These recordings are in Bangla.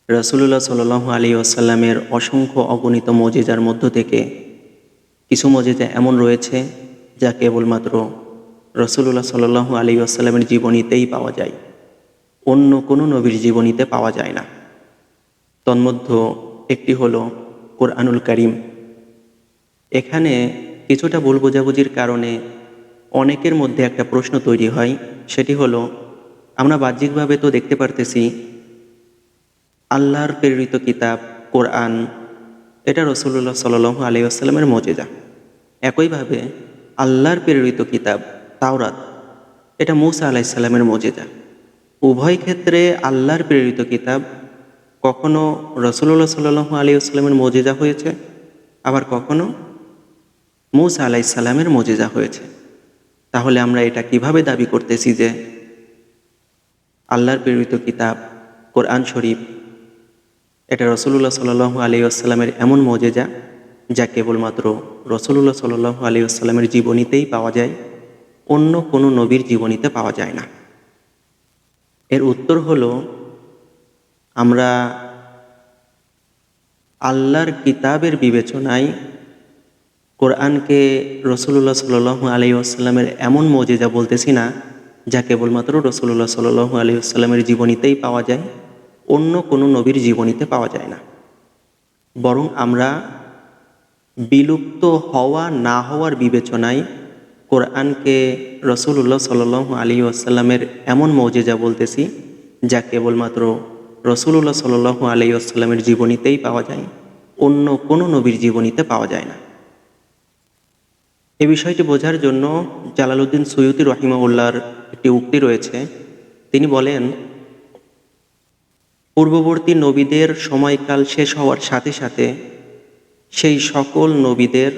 রাসূলুল্লাহ সাল্লাল্লাহু আলাইহি ওয়াসাল্লামের অসংখ্য অগণিত মুজিজার মধ্য থেকে কিছু মুজিজা এমন রয়েছে যা কেবলমাত্র রাসূলুল্লাহ সাল্লাল্লাহু আলাইহি ওয়াসাল্লামের জীবনীতেই পাওয়া যায়, অন্য কোনো নবীর জীবনীতে পাওয়া যায় না। তন্মধ্যে একটি হলো কোরআনুল কারীম। এখানে কিছুটা ভুল বোঝাবুঝির কারণে অনেকের মধ্যে একটা প্রশ্ন তৈরি হয়, সেটি হলো, আমরা বাহ্যিকভাবে তো দেখতে পারতেছি আল্লাহর প্রেরিত কিতাব কোরআন, এটা রাসূলুল্লাহ সাল্লাল্লাহু আলাইহি ওয়াসাল্লামের মুজিজা। একইভাবে আল্লাহর প্রেরিত কিতাব তাওরাত, এটা মূসা আলাইহিস সালামের মুজিজা। উভয় ক্ষেত্রে আল্লাহর প্রেরিত কিতাব কখনো রাসূলুল্লাহ সাল্লাল্লাহু আলাইহি ওয়াসাল্লামের মুজিজা হয়েছে, আবার কখনো মূসা আলাইহিস সালামের মুজিজা হয়েছে। তাহলে আমরা এটা কিভাবে দাবি করতেছি যে আল্লাহর প্রেরিত কিতাব কোরআন শরীফ এটা রাসূলুল্লাহ সাল্লাল্লাহু আলাইহি ওয়াসাল্লামের এমন মুজিজা যা কেবলমাত্র রাসূলুল্লাহ সাল্লাল্লাহু আলাইহি ওয়াসাল্লামের জীবনীতেই পাওয়া যায়, অন্য কোনো নবীর জীবনীতে পাওয়া যায় না? এর উত্তর হলো, আমরা আল্লাহর কিতাবের বিবেচনায় কোরআনকে রাসূলুল্লাহ সাল্লাল্লাহু আলাইহি ওয়াসাল্লামের এমন মুজিজা বলতেছি না যা কেবলমাত্র রাসূলুল্লাহ সাল্লাল্লাহু আলাইহি ওয়াসাল্লামের জীবনীতেই পাওয়া যায়, অন্য কোনো নবীর জীবনীতে পাওয়া যায় না। বরং আমরা বিলুপ্ত হওয়া না হওয়ার বিবেচনায় কোরআনকে রাসূলুল্লাহ সাল্লাল্লাহু আলাইহি ওয়াসাল্লামের এমন মুজিজা বলতেছি যা কেবলমাত্র রাসূলুল্লাহ সাল্লাল্লাহু আলাইহি ওয়াসাল্লামের জীবনীতেই পাওয়া যায়, অন্য কোনো নবীর জীবনীতে পাওয়া যায় না। এই বিষয়টি বোঝার জন্য জালালউদ্দিন সুয়ুতী রহিমাহুল্লাহর একটি উক্তি রয়েছে। তিনি বলেন, পূর্ববর্তী নবীদের সময়কাল শেষ হওয়ার সাথে সাথে সেই সকল নবীদের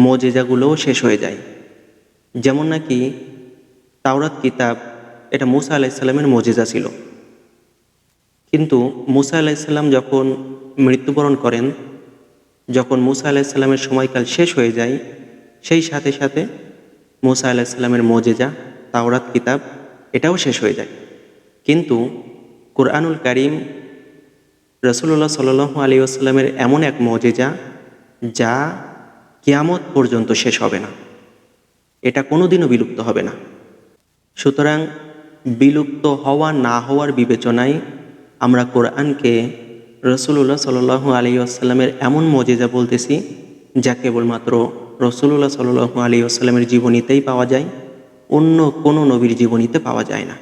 মুজিজাগুলোও শেষ হয়ে যায়। যেমন নাকি তাওরাত কিতাব, এটা মূসা আলাইহিস সালামের মুজিজা ছিল, কিন্তু মূসা আলাইহিস সালাম যখন মৃত্যুবরণ করেন, যখন মূসা আলাইহিস সালামের সময়কাল শেষ হয়ে যায়, সেই সাথে সাথে মূসা আলাইহিস সালামের মুজিজা তাওরাত কিতাব এটাও শেষ হয়ে যায়। কিন্তু কোরআনুল কারীম রাসূলুল্লাহ সাল্লাল্লাহু আলাইহি ওয়াসাল্লামের এমন এক মুজিজা যা কিয়ামত পর্যন্ত শেষ হবে না, এটা কোনোদিনও বিলুপ্ত হবে না। সুতরাং বিলুপ্ত হওয়া না হওয়ার বিবেচনায় আমরা কোরআনকে রাসূলুল্লাহ সাল্লাল্লাহু আলাইহি ওয়াসাল্লামের এমন মুজিজা বলতেছি যা কেবলমাত্র রাসূলুল্লাহ সাল্লাল্লাহু আলাইহি ওয়াসাল্লামের জীবনীতেই পাওয়া যায়, অন্য কোনো নবীর জীবনীতে পাওয়া যায় না।